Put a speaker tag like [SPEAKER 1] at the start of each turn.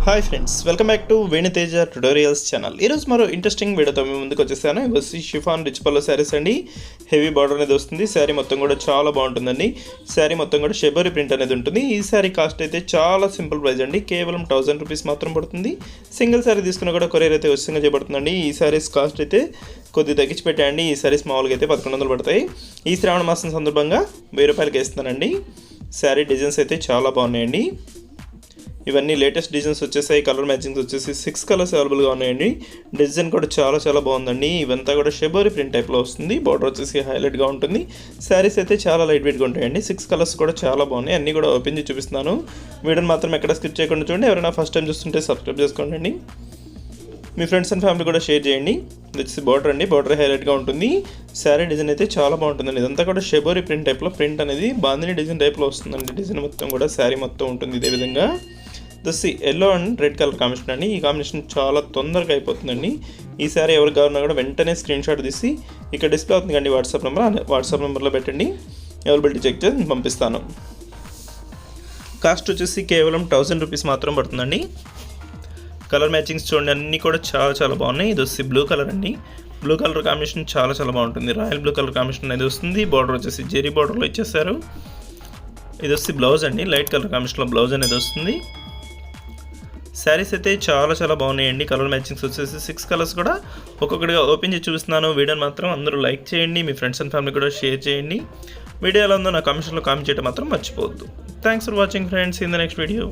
[SPEAKER 1] Hi friends, welcome back to Venu Teja tutorials channel. ఈరోజు మరో interesting వీడియోతో మేము ముందుకు వచ్చేసాను. ఇది షిఫాన్ rechipallo sarees అండి. హెవీ బార్డర్ అనేది వస్తుంది. శారీ మొత్తం కూడా చాలా బాగుంటుందండి. శారీ మొత్తం కూడా షెబోరి ప్రింట్ అనేది ఉంటుంది. ఈ శారీ కాస్ట్ అయితే చాలా సింపుల్ ప్రైస్ అండి. కేవలం 1000 రూపీస్ మాత్రం పడుతుంది. సింగిల్ శారీ తీసుకున్నా కూడా కొరియర్ అయితే ఉచితంగా చేయబడుతుందండి. ఈ శారీస్ కాస్ట్ అయితే కొద్దిగా తగ్గించి పెట్టండి. ఈ శారీస్ మామూలుగా అయితే 1100 పడతాయి. ఈ శ్రావణ మాసం సందర్భంగా 1000 రూపాయలకి వేస్తున్నానండి. శారీ డిజైన్స్ అయితే చాలా బాగున్నాయండి. ఇవన్నీ లేటెస్ట్ డిజైన్స్ వచ్చేసాయి. కలర్ మ్యాచింగ్స్ వచ్చేసి 6 కలర్స్ అవైలబుల్గా ఉన్నాయండి. డిజైన్ కూడా చాలా బాగుందండి. ఇవంతా కూడా షెబోరి ప్రింట్ టైప్లో వస్తుంది. బార్డర్ వచ్చేసి హైలైట్గా ఉంటుంది. శారీస్ అయితే చాలా లైట్ వెయిట్గా ఉంటాయండి. 6 కలర్స్ కూడా చాలా బాగున్నాయి. అన్నీ కూడా ఓపెన్ చేసి చూపిస్తున్నాను. వీడియోని మాత్రం ఎక్కడ స్కిప్ చేయకుండా చూడండి. ఎవరైనా ఫస్ట్ టైం చూస్తుంటే సబ్స్క్రైబ్ చేసుకోండి. మీ ఫ్రెండ్స్ అండ్ ఫ్యామిలీ కూడా షేర్ చేయండి. ఇది వచ్చేసి బార్డర్ అండి. బార్డర్ హైలైట్గా ఉంటుంది. శారీ డిజైన్ అయితే చాలా బాగుంటుందండి. ఇదంతా కూడా షెబోరి ప్రింట్ టైప్లో ప్రింట్ అనేది బాందిని డిజైన్ టైప్లో వస్తుందండి. డిజైన్ మొత్తం కూడా శారీ మొత్తం ఉంటుంది ఇదే విధంగా. Thus yellow and red colour combination అండి. ఈ కాంబినేషన్ చాలా తొందరగా అయిపోతుందండి. ఈ శారీ ఎవరికి కావాలన్నా కూడా వెంటనే స్క్రీన్ షాట్ తీసి ఇక్కడ డిస్ప్లే అవుతుంది కండి వాట్సాప్ నెంబర్లో పెట్టండి. అవైలబిలిటీ చెక్ చేసి పంపిస్తాను. కాస్ట్ వచ్చేసి కేవలం 1000 రూపీస్ మాత్రం పడుతుందండి. కలర్ మ్యాచింగ్స్ చూడండి, అన్నీ కూడా చాలా బాగున్నాయి. ఇది వచ్చి బ్లూ కలర్ అండి. బ్లూ కలర్ కాంబినేషన్ చాలా బాగుంటుంది. రాయల్ బ్లూ కలర్ కాంబినేషన్ అనేది వస్తుంది. బార్డర్ వచ్చేసి జెరీ బార్డర్లో ఇచ్చేసారు. ఇది వచ్చి బ్లౌజ్ అండి. లైట్ కలర్ కాంబినేషన్లో బ్లౌజ్ అనేది వస్తుంది. శారీస్ అయితే చాలా బాగున్నాయండి. కలర్ మ్యాచింగ్స్ వచ్చేసి 6 కలర్స్ కూడా ఒక్కొక్కటిగా ఓపెన్ చేసి చూపిస్తున్నాను. వీడియోని మాత్రం అందరూ లైక్ చేయండి. మీ ఫ్రెండ్స్ అండ్ ఫ్యామిలీ కూడా షేర్ చేయండి. వీడియో ఎలా ఉందో నా కామెంట్స్లో కామెంట్ చేయడం మాత్రం మర్చిపోవద్దు. Thanks for watching friends. In the next video.